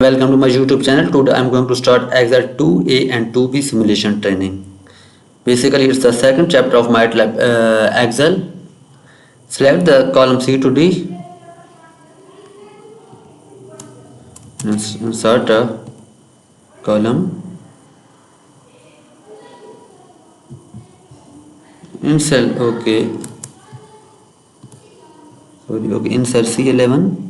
Welcome to my YouTube channel. Today I am going to start Excel 2A and 2B simulation training. Basically it's the second chapter of MATLAB Excel. Select the column C to D. Insert a column in cell in cell C11.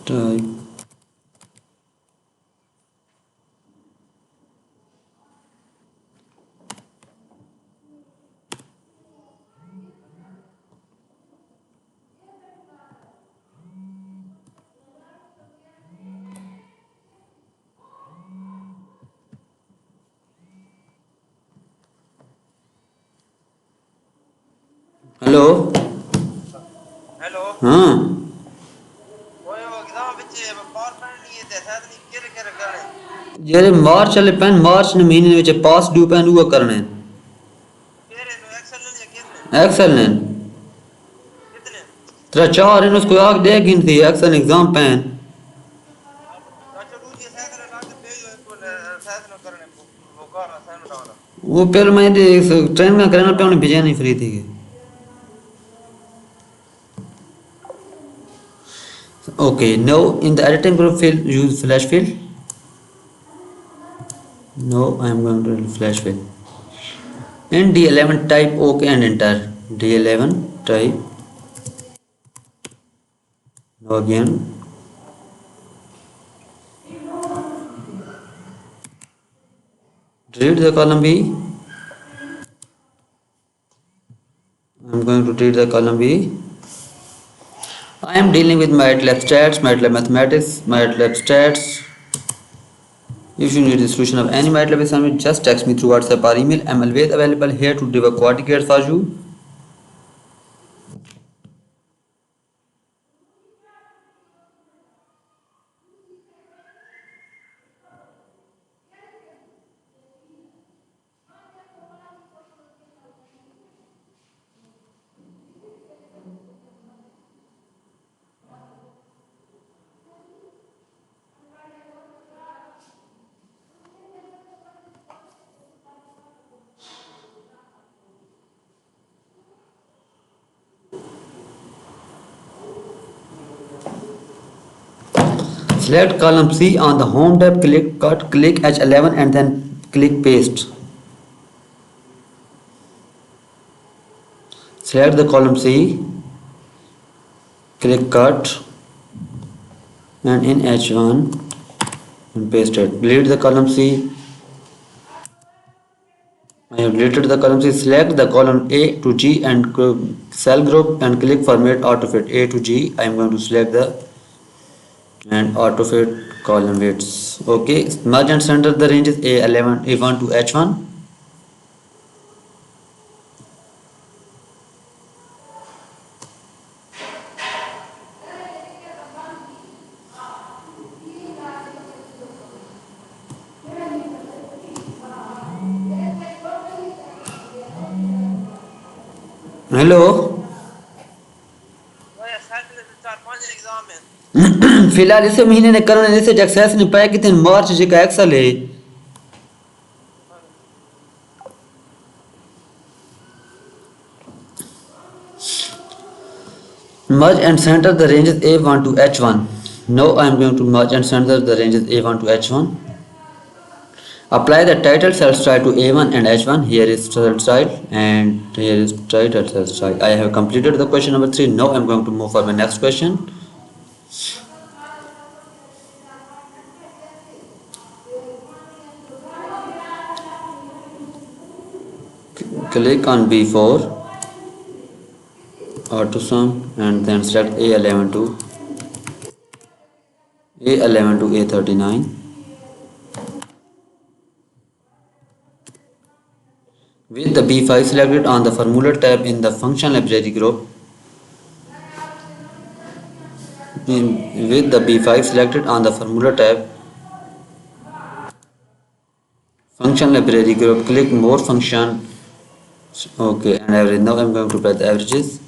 Type hello hello हाँ ओए वो exam ਵਿੱਚ power point ਨਹੀਂ ਤੇ ਸਾਥ ਨਹੀਂ ਕਿਹੜੇ ਕਿਹੜੇ ਕਰਨੇ ਜਿਹੜੇ ਮਾਰਚ ਵਾਲੇ ਪੈਨ ਮਾਰਚ ਦੇ ਮਹੀਨੇ ਵਿੱਚ ਪਾਸ ਡਿਊ ਪੈਨ ਉਹ ਕਰਨੇ ਕਿਹੜੇ ਨੂੰ ਐਕਸਲ ਨੇ ਕਿਹਨੇ एक्सेल ने कितने तेरा चार है उसको आग दे गिनती एक्सेल एग्जाम पैन अच्छा दूसरी साथ ने लाके भेजो इसको साथ में करने वो कर असाइनमेंट वाला वो पहले मैं ट्रेन का करना पे उन्हें भेजा नहीं फ्री थी okay now in the editing group field use flash fill. No, I am going to flash fill. In D11 type OK and enter. D11 type. Now again. Delete the column B. I am going to delete the column B. I am dealing with MATLAB stats, MATLAB mathematics, MATLAB stats. If you need the solution of any MATLAB assignment, just text me through WhatsApp or email. I am always available here to deliver coordinates for you. Select column C on the home tab, click H11 and then click paste. Select the column C, click cut and in H1 and paste it. Delete the column C. I have deleted the column C. Select the column A to G and cell group and click format autofit A to G. I am going to select the and autofit column weights. Okay, merge and center the ranges A11 A1 to H1. Hello ओए साथ में 4-5 exam है फिलहाल इस महीने ने करने जैसे एक्सेस ने पाया कि मार्च जी का एक्सल है merge and center the ranges A1 to H1. Now I am going to merge and center the ranges A1 to H1. Apply the title cell style to A1 and H1. Here is cell style and here is title cell style. I have completed the question number 3. Now I am going to move for my next question. Click on B4 auto sum and then select A11 to A39. With the B5 selected on the formula tab in the function library group, with the B5 selected on the formula tab, function function library group, click more function. Okay, and average. Now I'm going to apply the averages.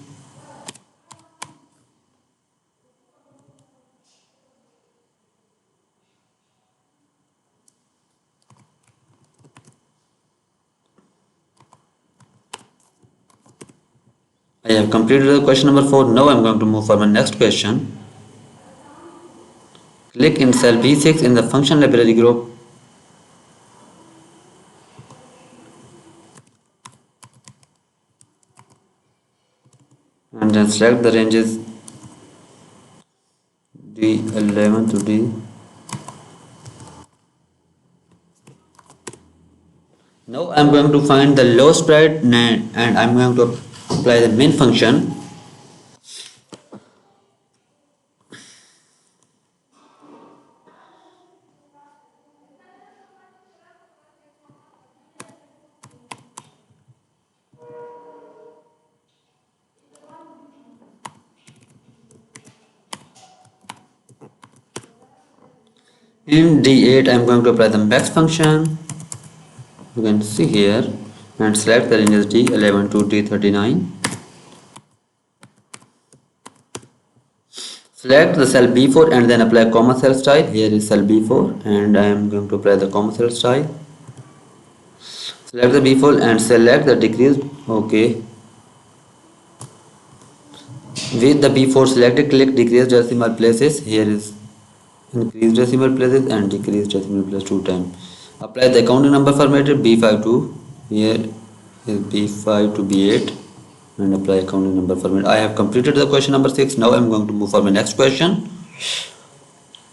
I have completed the question number 4. Now I'm going to move for my next question. Click in cell B6 in the function library group. And then select the ranges D11 to D. Now I'm going to find the lowest price and I'm going to apply the min function. In D8 I'm going to apply the max function. You can see here and select the ranges D11 to D39. Select the cell B4 and then apply comma cell style. Here is cell B4 and I am going to apply the comma cell style. Select the B4 and select the decrease. Okay. With the B4 selected, click decrease decimal places. Here is increase decimal places and decrease decimal places 2 times. Apply the accounting number formatted B5 to here is B5 to B8 and apply accounting number format. I have completed the question number 6. Now I am going to move for my next question.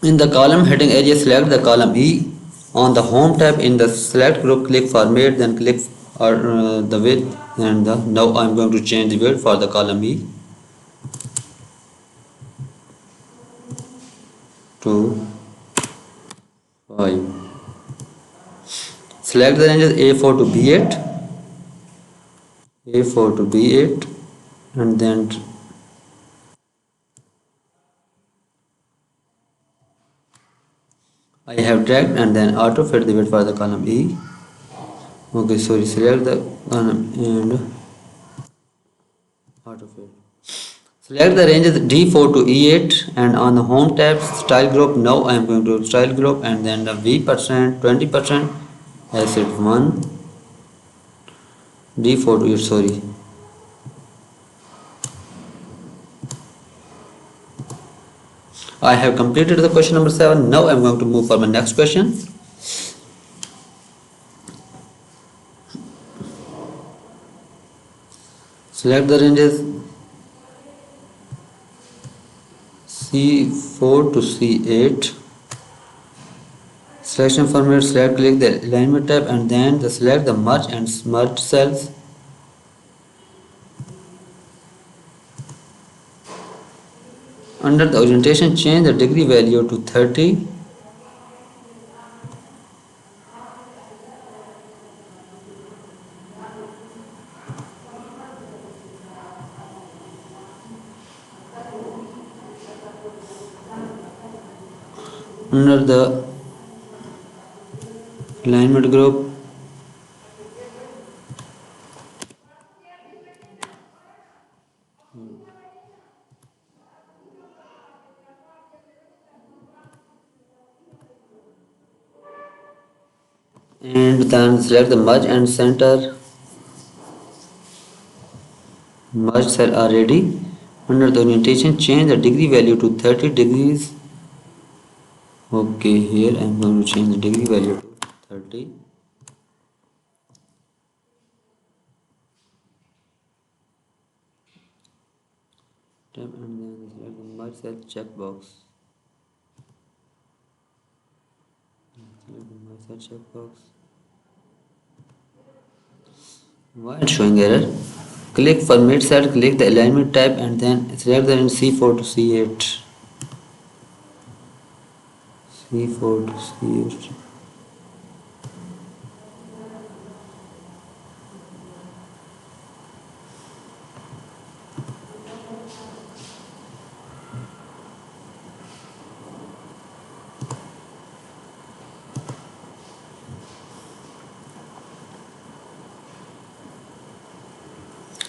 In the column heading area, select the column E. On the home tab in the select group, click format, then click the width and the. Now I am going to change the width for the column E to 5. Select the ranges A4 to B8, A4 to B8, and then I have dragged and then auto fit the width for the column E. Okay, sorry, select the column and auto fit. Select the ranges D4 to E8 and on the home tab style group. Now I am going to style group and then the V%, 20%, asset 1, D4 to E8, sorry. I have completed the question number 7. Now I am going to move for my next question. Select the ranges C4 to C8. Selection format, select, click the alignment tab and then select the merge and merge cells. Under the orientation, change the degree value to 30. Under the alignment group, and then select the merge and center. Merge cell are ready. Under the orientation, change the degree value to 30 degrees. Okay, here I am going to change the degree value to 30. Tab and then select the merge cell checkbox. Select the merge cell checkbox. Why it's showing error? Click for mid cell, click the alignment tab and then select the C4 to C8. C4 to C8.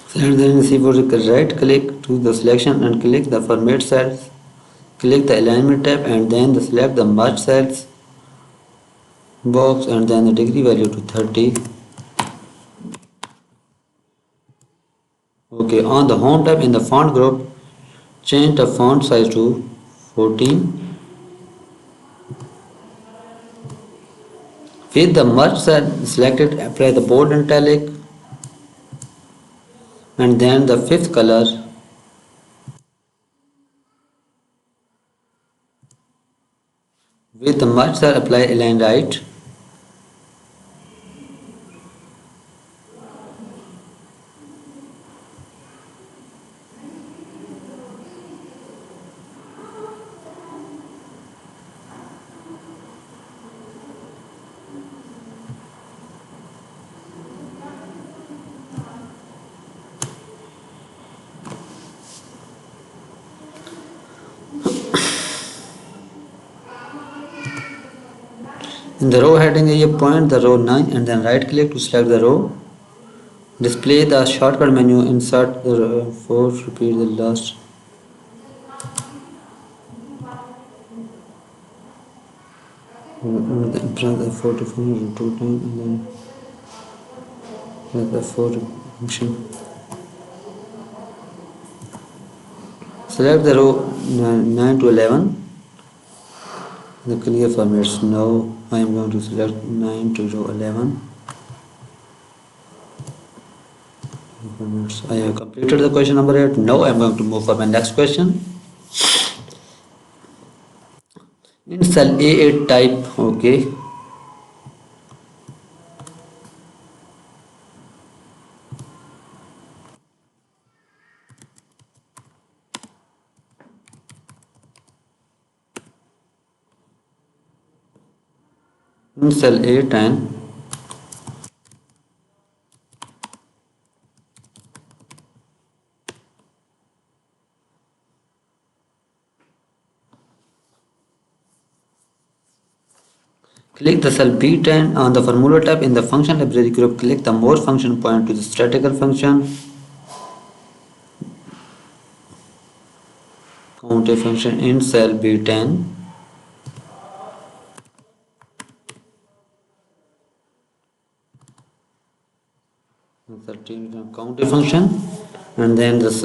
Select the C4, right click to the selection and click the format cells. Click the alignment tab and then select the merge cells box and then the degree value to 30. Okay, on the home tab in the font group, change the font size to 14. With the merge cell selected, apply the bold italic and then the fifth color. With the merge cell, apply align right. In the row heading area, point the row 9 and then right click to select the row. Display the shortcut menu, insert the row 4, repeat the last. Press F4 to finish 2 times and then press F4 function. Select the row 9 to 11. The clear formats. Now I am going to select 9 to row 11. I have completed the question number 8. Now I am going to move for my next question. In cell A8 type, okay. In cell A10, click the cell B10 on the formula tab in the function library group. Click the more function point to the statistical function. Count a function in cell B10. Count a function and then this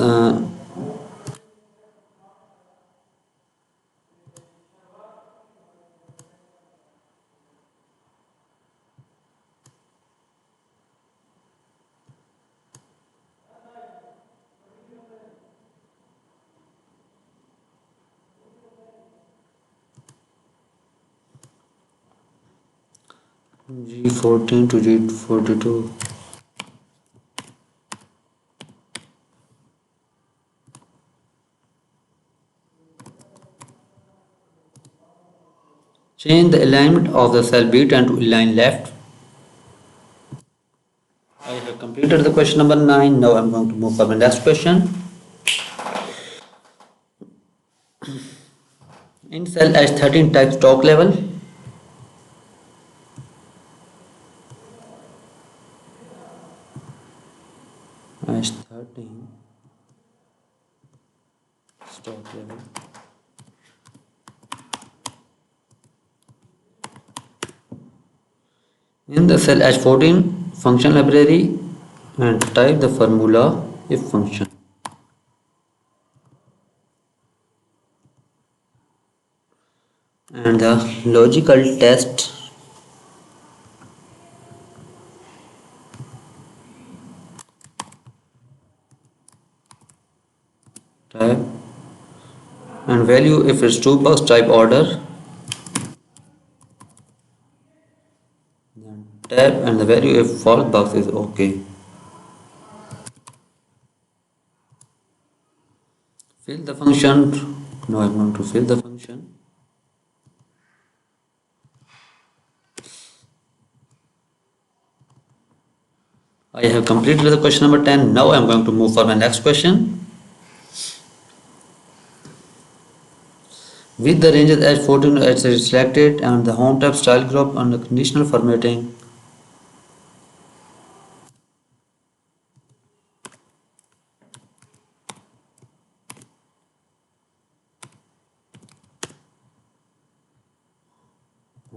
G14 to G42. Change the alignment of the cell B10 to align left. I have completed the question number 9. Now I am going to move for the next question. In cell H13 type stock level, H13 stock level. In the cell H14 function library and type the formula if function. And the logical test type and value if it's 2 box type order, then tab and the value if false box is okay. Fill the function. Now I'm going to fill the function. I have completed the question number 10. Now I'm going to move for my next question. With the ranges H14 as selected and the home tab style group and the conditional formatting,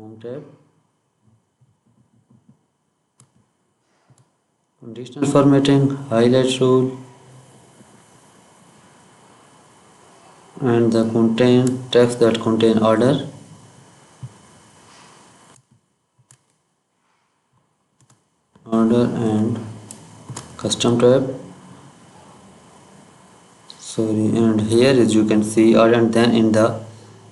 home tab. Conditional formatting, highlight rule, and the contain text that contain order. Order and custom tab. Sorry, and here is you can see order, and then in the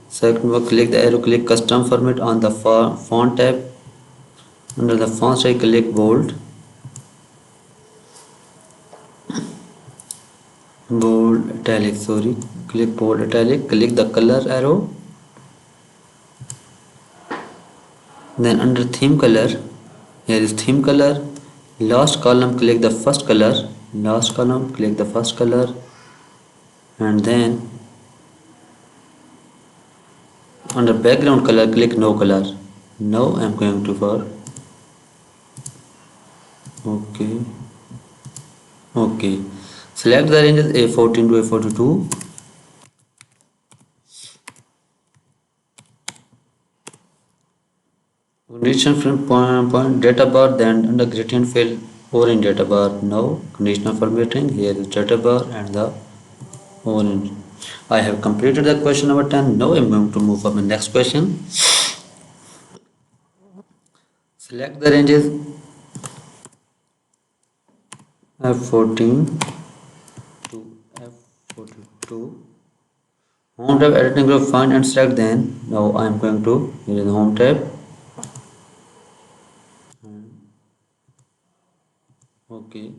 second box click the arrow, click custom format on the font tab. Under the font style click bold italic, sorry, click bold italic, click the color arrow, then under theme color, here is theme color, last column click the first color, last column click the first color, and then under background color click no color. Now I am going to for okay, select the ranges A14 to A42. Condition from point data bar, then under gradient fill orange data bar. Now conditional formatting, here is data bar and the orange. I have completed the question number 10. Now I am going to move for my next question. Select the ranges F14 to F42. Home tab, editing group, find and select. Then now I am going to, here is the home tab. Okay,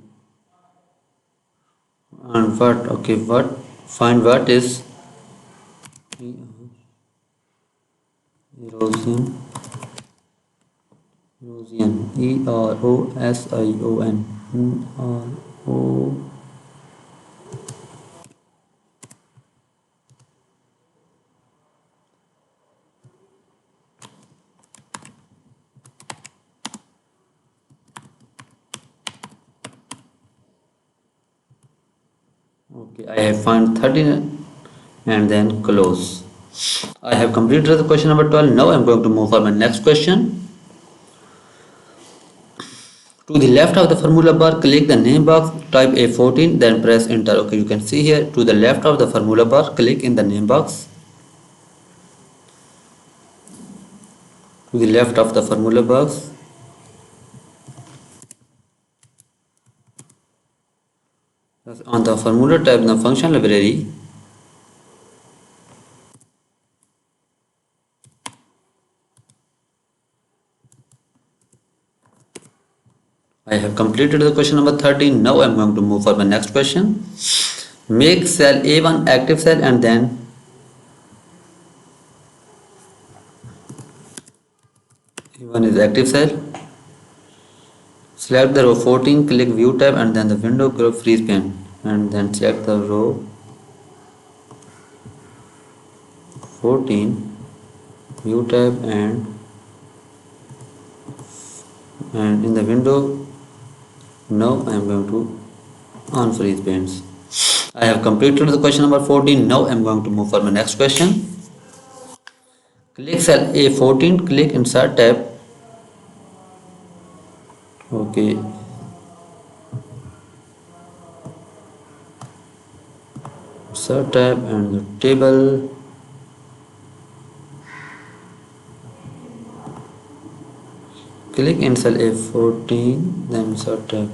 and what find what is erosion, erosion, okay, I have found 13 and then close. I have completed the question number 12. Now I am going to move for my next question. To the left of the formula bar, click the name box, type A14, then press enter. Okay, you can see here to the left of the formula bar, click in the name box. To the left of the formula box, on the formula tab in the function library, I have completed the question number 13. Now I am going to move for my next question. Make cell A1 active cell and then A1 is active cell. Select the row 14, click view tab and then the window group freeze pane, and then select the row 14, view tab, and in the window. Now I am going to unfreeze panes. I have completed the question number 14. Now I am going to move for my next question. Click cell A14, click insert tab. Okay. Insert tab and the table. Click in cell A14, then insert tab.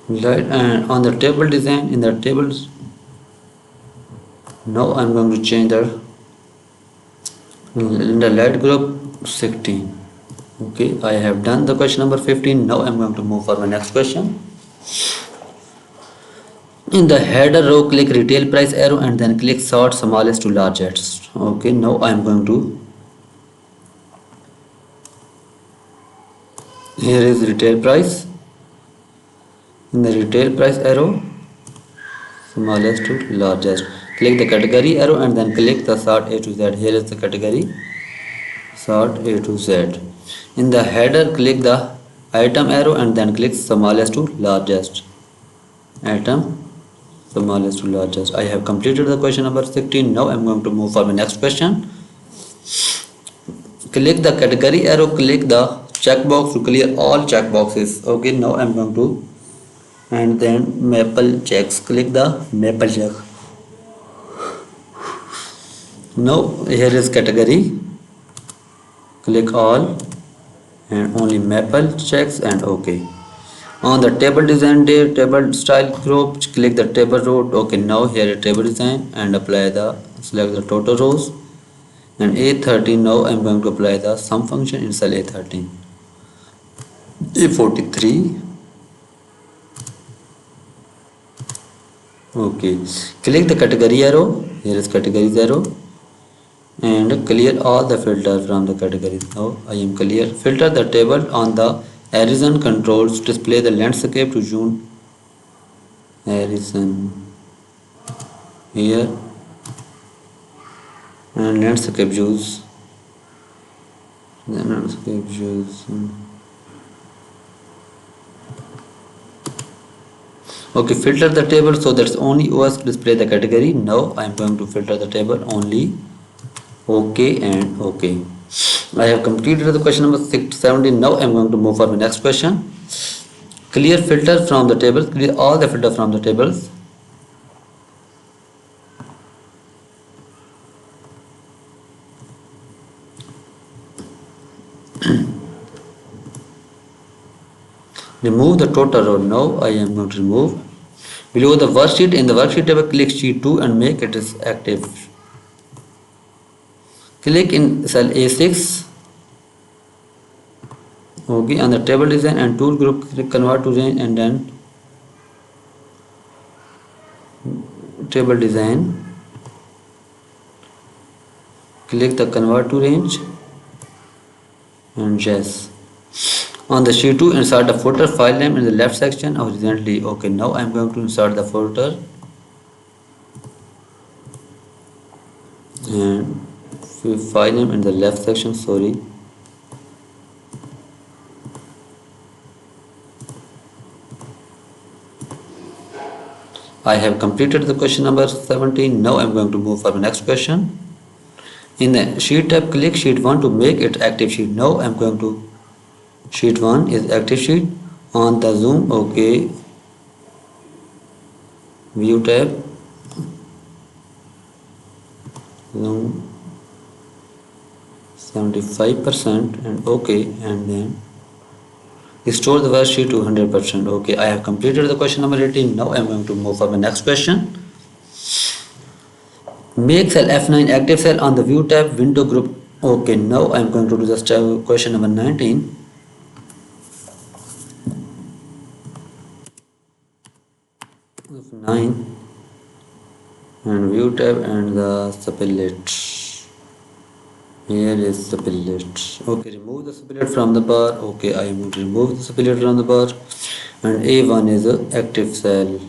Light, and on the table design, in the tables, now I am going to change in the light group 16. Okay, I have done the question number 15. Now I am going to move for my next question. In the header row, click retail price arrow and then click sort smallest to largest. Okay, now I am going to, here is retail price. In the retail price arrow, smallest to largest, click the category arrow and then click the sort A to Z. Here is the category, sort A to Z. In the header, click the item arrow and then click smallest to largest. Item smallest to largest. I have completed the question number 16. Now I am going to move for the next question. Click the category arrow, click the checkbox to clear all checkboxes. Okay, now I am going to, and then maple checks. Click the maple check. Now here is category. Click all and only maple checks and OK. On the table design table style group, click the table row. Okay, now here is table design and apply the select the total rows. And A13, now I am going to apply the sum function in cell A13. A43. Okay, click the category arrow. Here is categories arrow and clear all the filter from the categories. Now I am clear. Filter the table on the horizon controls. Display the landscape to June horizon here and landscape views. Then landscape views. Okay, filter the table so that's only OS display the category. Now I am going to filter the table only OK and OK. I have completed the question number 17. Now I am going to move for the next question. Clear filter from the tables. Clear all the filter from the tables. Remove the total row. Now I am going to remove. Below the worksheet, in the worksheet table, click sheet 2 and make it is active. Click in cell A6. Okay, on the table design and tool group, click convert to range and then table design. Click the convert to range and yes. On the sheet 2, insert the footer file name in the left section horizontally. Okay, now I am going to insert the footer and file name in the left section. Sorry. I have completed the question number 17. Now I am going to move for the next question. In the sheet tab, click sheet 1 to make it active sheet. Now I am going to sheet 1 is active sheet. On the zoom, okay, view tab, zoom 75% and okay, and then store the worksheet to 100%. Okay, I have completed the question number 18. Now I am going to move for the next question. Make cell F9 active cell on the view tab window group. Okay, now I am going to do this question number 19. F9 and view tab and the split. Here is split. Okay, remove the split from the bar. Okay, I am going to remove the split from the bar. And A1 is a active cell.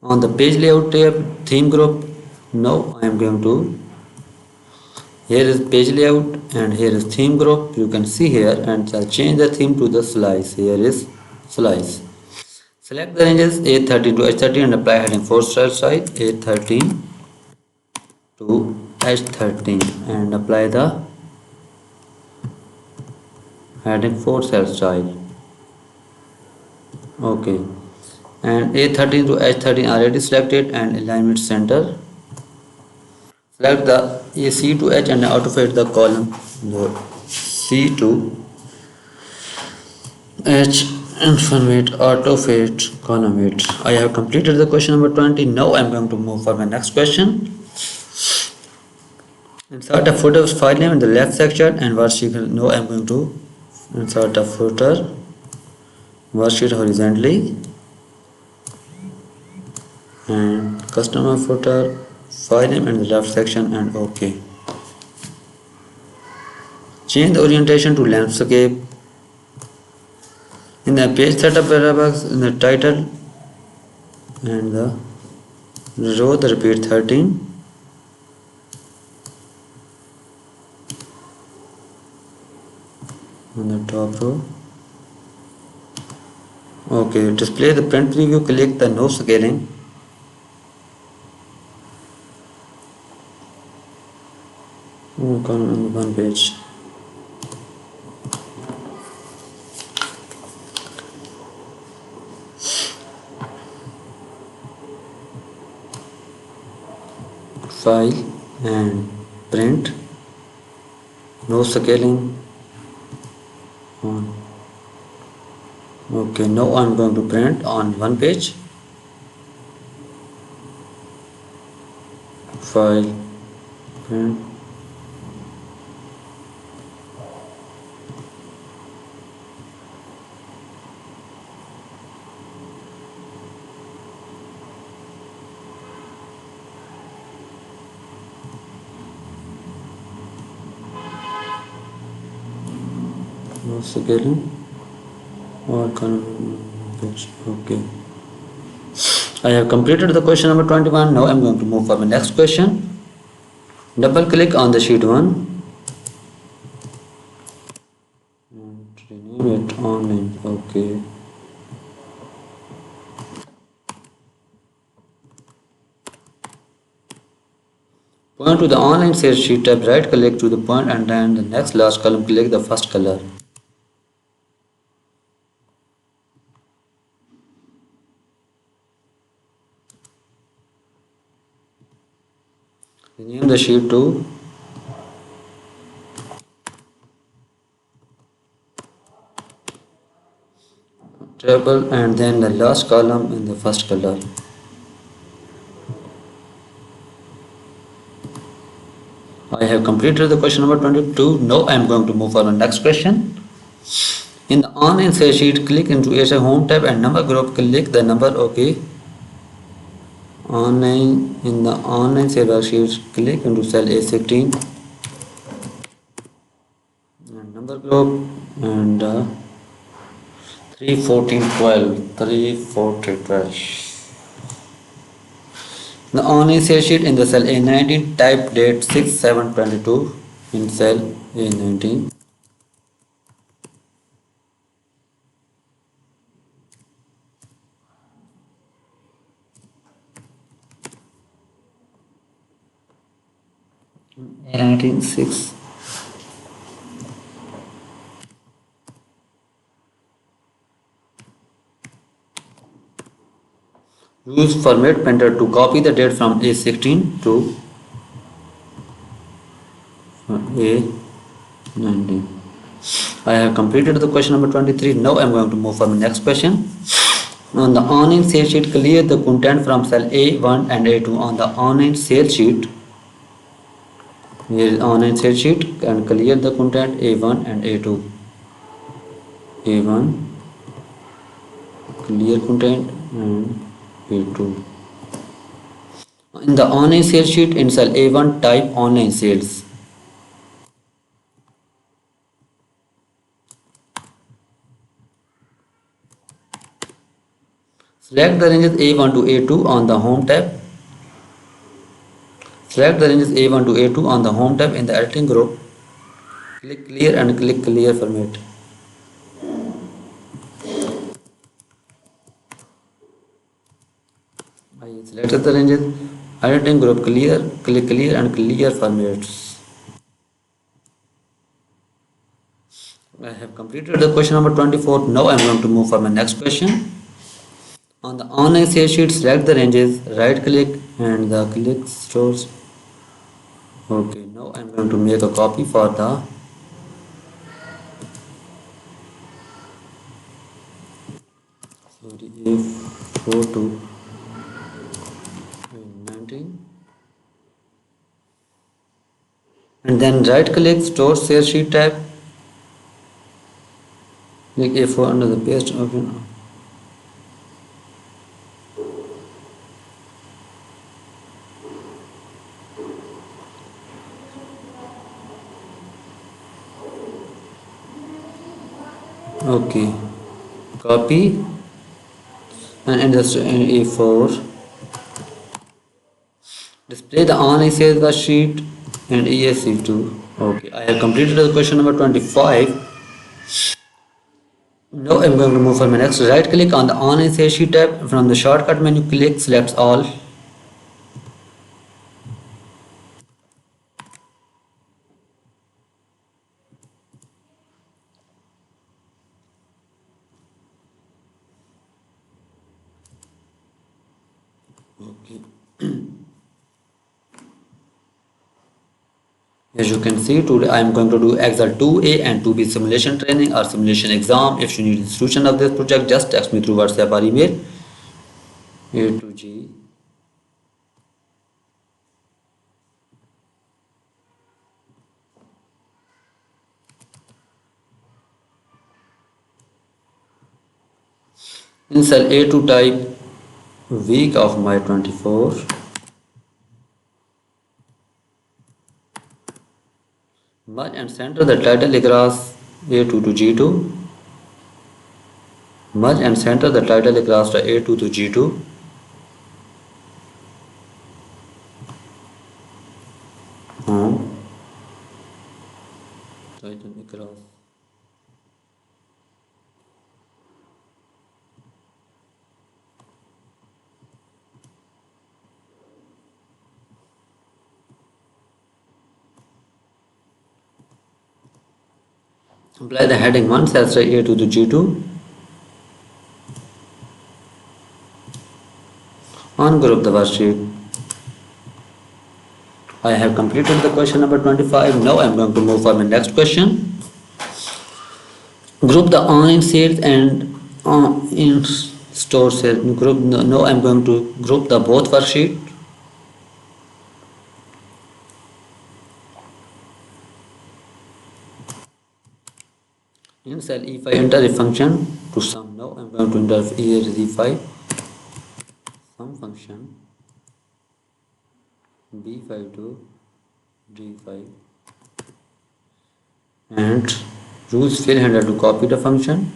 On the page layout tab, theme group. Now I am going to. Here is page layout and here is theme group. You can see here and I'll change the theme to the slice. Here is slice. Select the ranges A13 to H13 and apply heading 4 cell size A13 to H13 and apply the heading 4 cell style. Okay, and A13 to H13 already selected and alignment center. Select the C to H and auto-fit the column C to H and format auto-fit column weight. I have completed the question number 20. Now I am going to move for my next question. Insert a footer file name in the left section and worksheet. Now I am going to insert a footer worksheet horizontally and customer footer file name in the left section and OK. Change the orientation to landscape. In the page setup paragraphs, in the title and the row the repeat 13 on the top row. Okay, display the print preview, click the no scaling. On one page. File and print, no scaling on. Okay, now I'm going to print on one page. File, print. No scaling or page. Okay. I have completed the question number 21. Now I'm going to move for the next question. Double click on the sheet 1 and rename it online. Okay. Point to the online sales sheet tab, right click to the point and then the next last column click the first color. Rename the sheet to table and then the last column in the first color. I have completed the question number 22. Now I am going to move on the next question. In the online sales sheet, click into a home tab and number group, click the number. Okay. Online, in the online sales sheet, click into cell A16 and number group and 31412. The online sales sheet in the cell A19, type date 6/7/22 in cell A19. A19 6. Use format printer to copy the date from A16 to A19. I have completed the question number 23. Now I am going to move for the next question. On the online sales sheet, clear the content from cell A1 and A2 on the online sales sheet. Here is online sales sheet and clear the content A1 and A2. A1 clear content and A2. In the online sales sheet in cell A1, type online sales. Select the ranges A1 to A2 on the home tab. Select the ranges A1 to A2 on the home tab in the editing group. Click clear and click clear format. I selected the ranges, editing group clear, click clear and clear formats. I have completed the question number 24. Now I am going to move for my next question. On the online sales sheet, select the ranges, right click and the click stores. Okay, now I am going to make a copy for the A4 to 19 and then right click store sales sheet tab, click A4 under the paste open. Okay, copy and in the A4 display the online sales sheet and ESC2. Okay, I have completed the question number 25. Now I'm going to move for my next. Right click on the online sales sheet tab. From the shortcut menu, click select all. Okay. As you can see, today I am going to do Excel 2A and 2B simulation training or simulation exam. If you need the solution of this project, just text me through WhatsApp or email. A to G. In cell A2 type week of my 24. Merge and center the title across A2 to G2. Merge and center the title across the A2 to G2. Title across. Apply the heading 1 cells A2 to G2. Ungroup the worksheet. I have completed the question number 25. Now I am going to move for my next question. Group the online sales and in store sales. Group. Now I am going to group the both worksheet. In cell E5 enter a function to sum. Now I am going to enter here E5 sum function B5 to D5 and use fill handler to copy the function.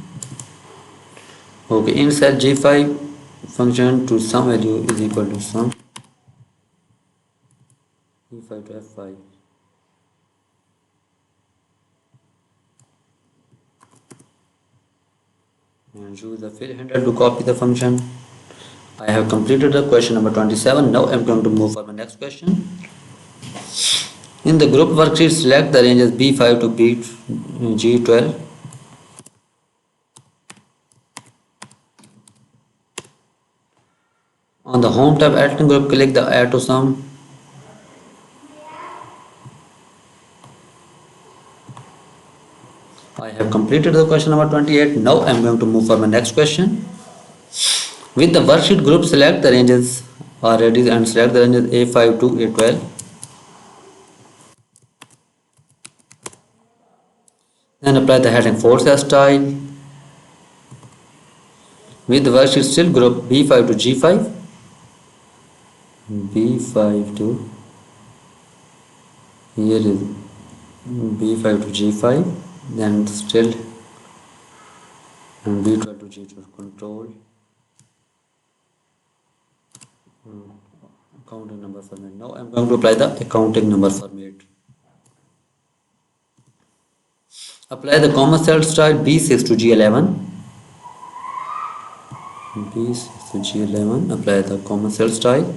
Okay, in cell G5 function to sum value is equal to sum E5 to F5. And use the fill handler to copy the function. I have completed the question number 27. Now I am going to move for my next question. In the group worksheet, select the ranges B5 to G12. On the home tab, add group, click the add to sum. I have completed the question number 28. Now I am going to move for my next question. With the worksheet group, select the ranges already and select the ranges A5 to A12. Then apply the heading force style. With the worksheet still group B5 to G5. B5 to, here is B5 to G5, then still and B12 to G12 control. Accounting number format. Now I am going to apply the accounting number format. Apply the comma cell style B6 to G11. B6 to G11. Apply the comma cell style.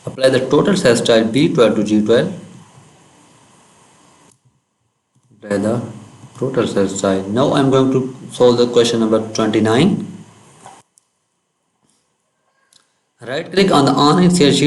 Apply the total cell style B12 to G12. Apply the total cell style. Now I am going to solve the question number 29. Right click on the online sales sheet